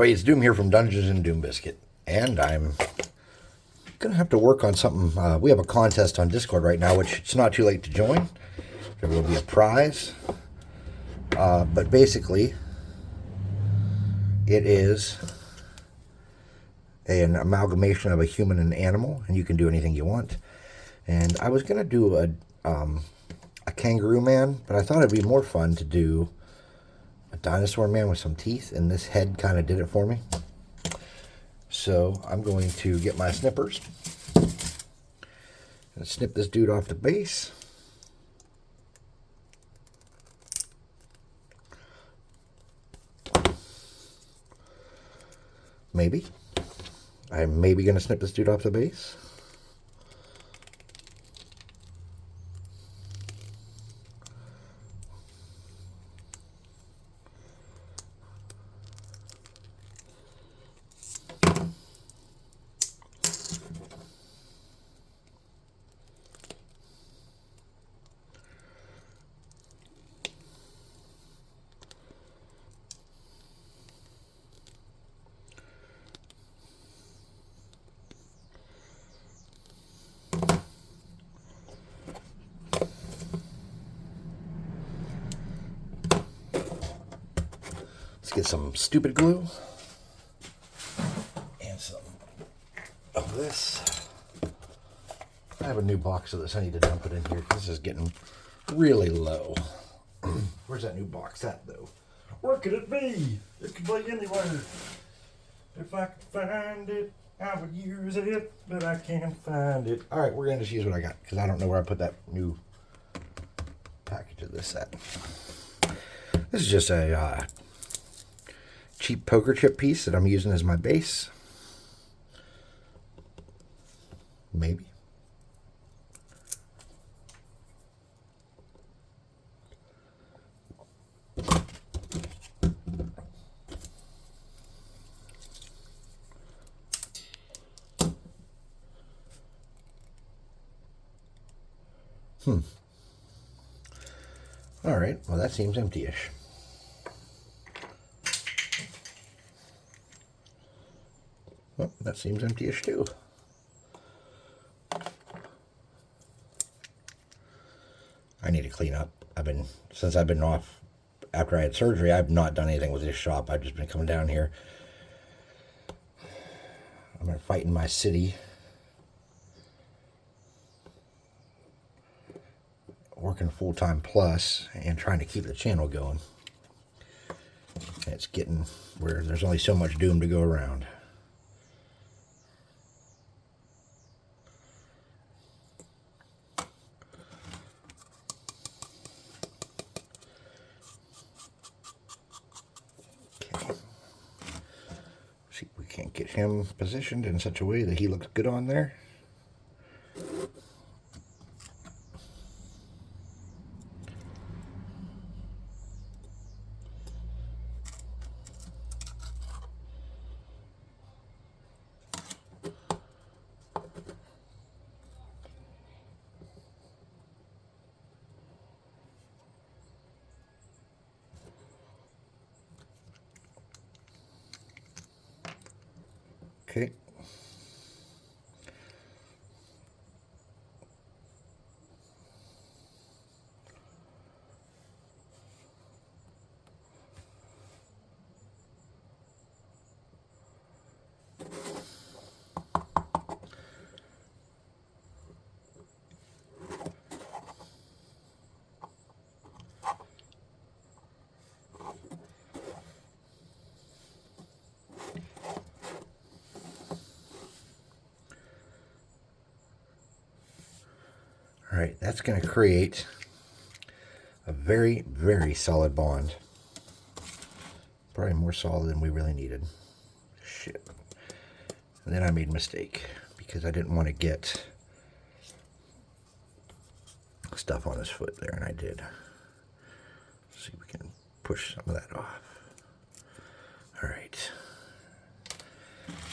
everybody, it's Doom here from Dungeons and Doom Biscuit, and I'm gonna have to work on something. We have a contest on Discord right now, which it's not too late to join. There will be a prize, but basically, it is an amalgamation of a human and animal, and you can do anything you want. And I was gonna do a kangaroo man, but I thought it'd be more fun to do a dinosaur man with some teeth, and this head kind of did it for me. So I'm going to get my snippers and snip this dude off the base. Maybe. I'm maybe going to snip this dude off the base. Let's get some stupid glue and some of this. I have a new box of this. I need to dump it in here because this is getting really low. Where's that new box at, though? Where could it be? It could be anywhere. If I could find it, I would use it, but I can't find it. All right, we're going to just use what I got because I don't know where I put that new package of this at. This is just a cheap poker chip piece that I'm using as my base. Maybe. All right, well, that seems empty-ish. Well, that seems empty-ish too. I need to clean up. Since I've been off after I had surgery, I've not done anything with this shop. I've just been coming down here. I've been fighting my city. Working full-time plus and trying to keep the channel going. It's getting where there's only so much doom to go around. Okay. See if we can't get him positioned in such a way that he looks good on there. Okay. All right, that's going to create a very, very solid bond. Probably more solid than we really needed. Shit. And then I made a mistake because I didn't want to get stuff on his foot there, and I did. Let's see if we can push some of that off. All right.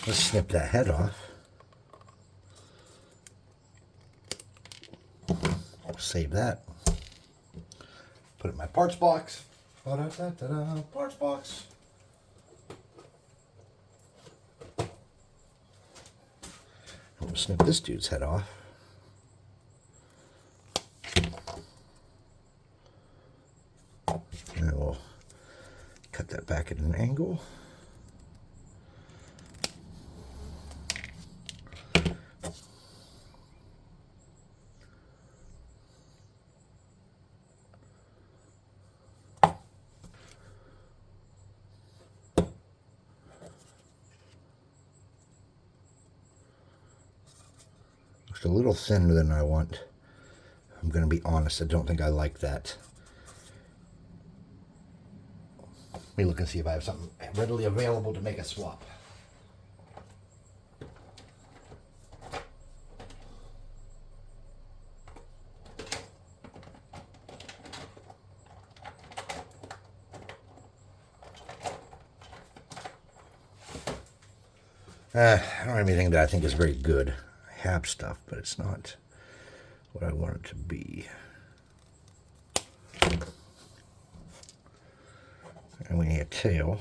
Let's snip that head off. Save that. Put it in my parts box. Parts box. Snip this dude's head off. And we'll cut that back at an angle. Looks a little thinner than I want. I'm going to be honest, I don't think I like that. Let me look and see if I have something readily available to make a swap. I don't have anything that I think is very good. I have stuff, but it's not what I want it to be. And we need a tail.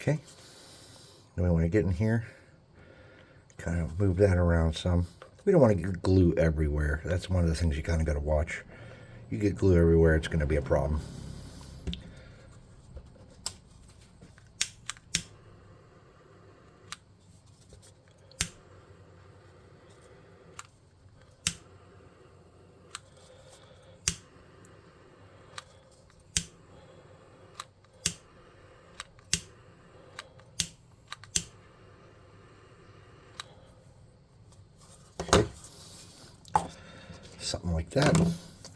Okay, then we want to get in here, kind of move that around some. We don't want to get glue everywhere. That's one of the things you kind of got to watch. You get glue everywhere, it's going to be a problem. Something like that.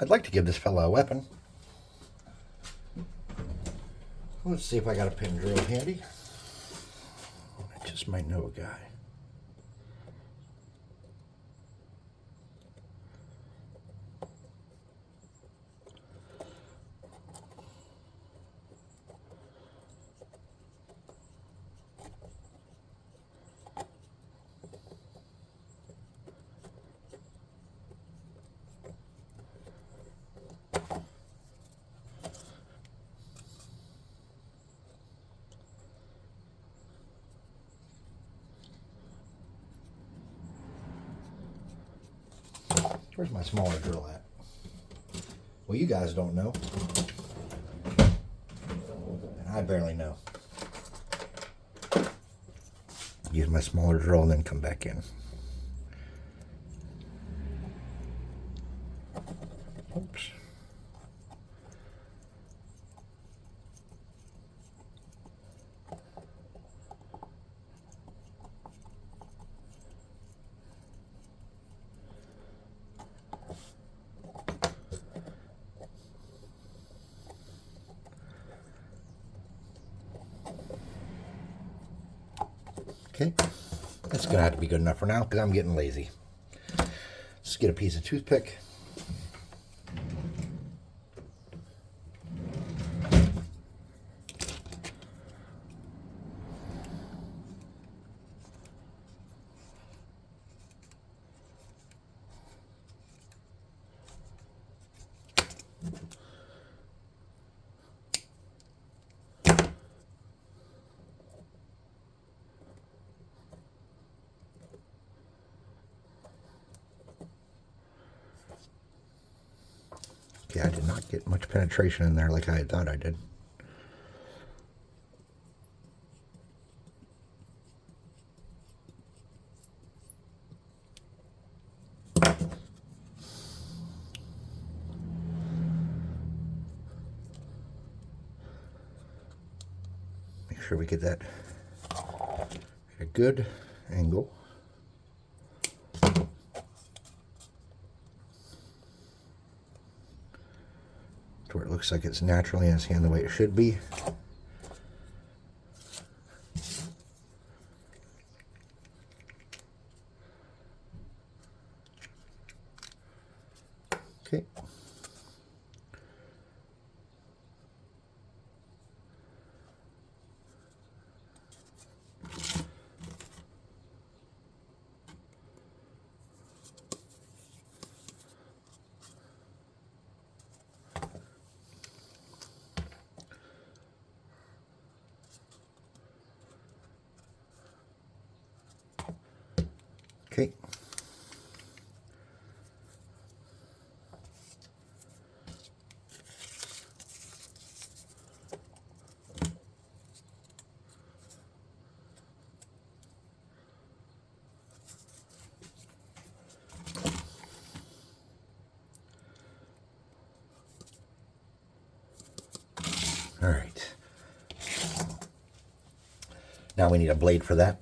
I'd like to give this fella a weapon. Let's see if I got a pin drill handy. I just might know a guy. Where's my smaller drill at? Well, you guys don't know. And I barely know. Use my smaller drill and then come back in. Oops. Okay, that's gonna have to be good enough for now because I'm getting lazy. Let's get a piece of toothpick. Yeah, I did not get much penetration in there like I had thought I did. Make sure we get that a good angle. To where it looks like it's naturally in his hand the way it should be. Okay. Okay. All right. Now we need a blade for that.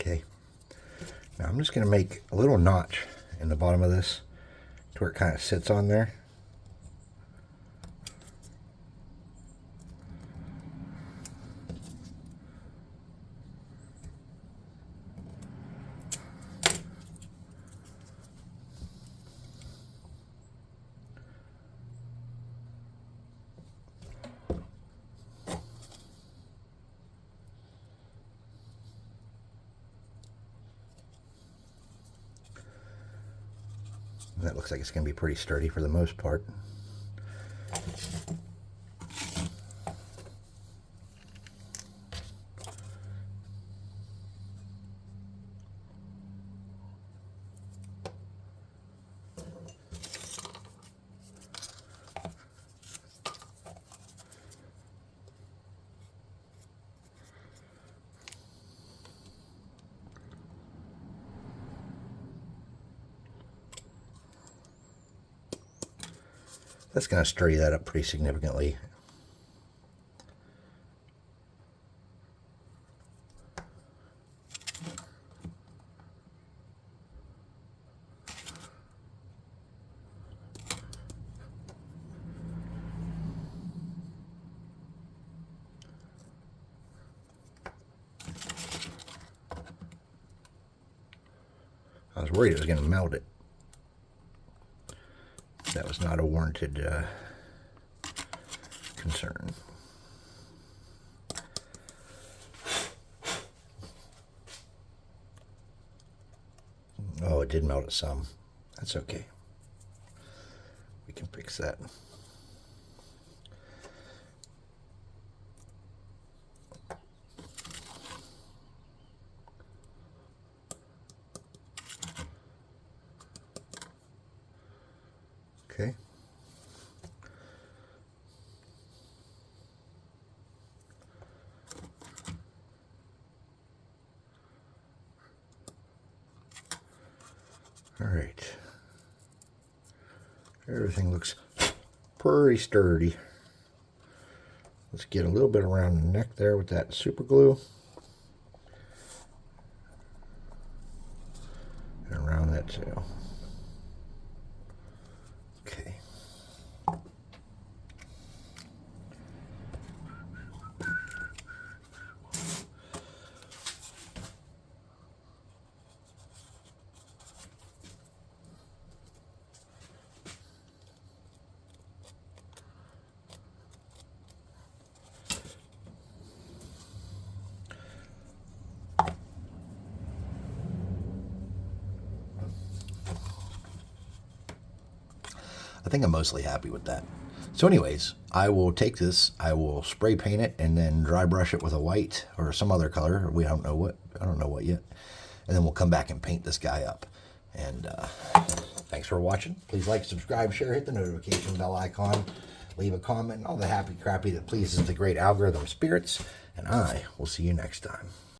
Okay. Now I'm just going to make a little notch in the bottom of this to where it kind of sits on there. And that looks like it's going to be pretty sturdy for the most part. That's going to sturdy that up pretty significantly. I was worried it was going to melt it. That was not a warranted concern. Oh, it did melt it some. That's okay. We can fix that. All right. Everything looks pretty sturdy. Let's get a little bit around the neck there with that super glue. And around that tail. Okay. I think I'm mostly happy with that. So anyways, I will take this, I will spray paint it and then dry brush it with a white or some other color. I don't know what yet. And then we'll come back and paint this guy up. And thanks for watching. Please like, subscribe, share, hit the notification bell icon, leave a comment, all the happy crappy that pleases the great algorithm spirits. And I will see you next time.